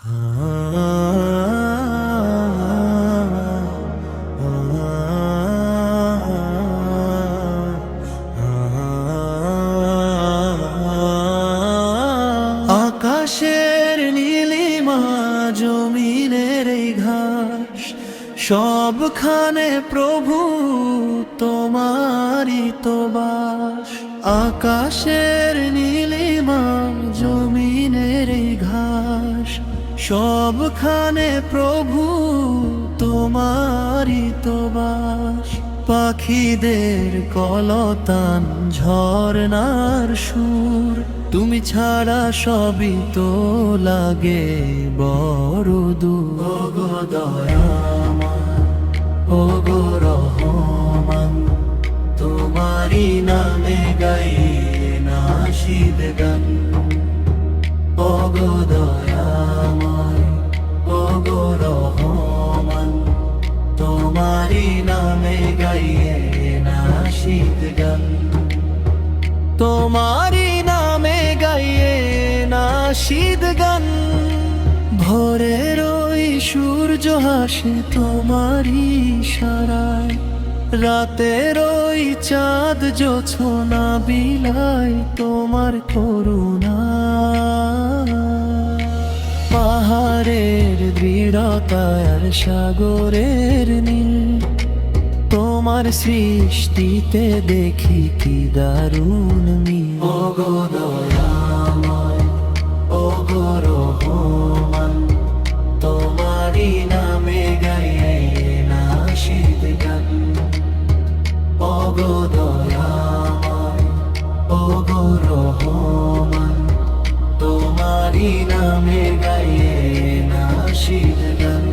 আকাশের নীলিমা জমিনের এই ঘাস সবখানে প্রভু তোমারই তো বাস। আকাশের নীলিমা জমিনের এই ঘাস সবখানে প্রভু তোমারই তো বাস। পাখিদের কলতান ঝরনার সুর তুমি ছাড়া সবই তো লাগে বড় দূর। ওগো দয়াময় ওগো রহমান তোমারই নামে গাইয়ে নাশিদ গান। ওগো দয়াময় ওগো রহমান তোমারই নামে গাইয়ে নাশিদ গান। তোমারই নামে গাইয়ে নাশিদ গান। ভোরের ওই সূর্য হাসে তোমারই ইশারায়, রাতের ওই চাঁদ জোছনা বিলায় তোমার করুণা। পাহাড়ের দৃঢ়তায় আর সাগরের নীল তোমার সৃষ্টিতে দেখি কি দারুণ মিল। ওগো দয়াময় ওগো রহমান তোমারই নামে গাইয়ে নাশিদ গান। ওগো দয়াময় ওগো রহমান তোমারই নামে গাইয়ে নাশিদ গান।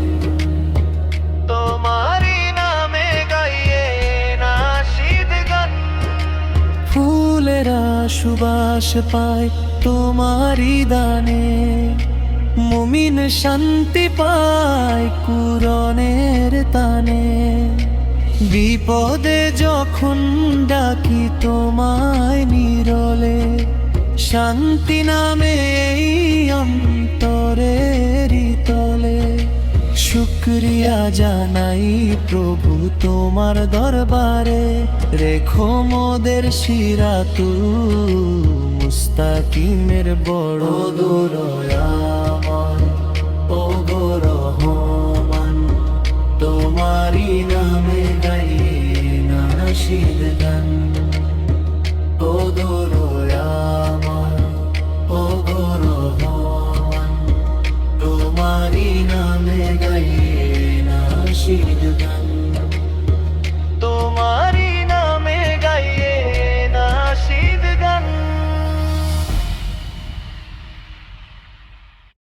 তোমারই নামে গাইয়ে নাশিদ গান। ফুলেরা সুবাস পায় তোমারই দানে, মুমিন শান্তি পায় কুরআনের তানে। বিপদে যখন ডাকি তোমায় নিরলে, শান্তি নামে এই অন্তরের তলে। শুকরিয়া জানাই প্রভু তোমার দরবারে, রেখো মোদের সিরাতুল মুস্তাকিমের বড় দয়াময় ওগো রহমান তোমারই নামে গাইয়ে নাশিদ গান। ওগো দয়াময় ওগো রহমান তোমারই নামে গাইয়ে নাশিদ গান।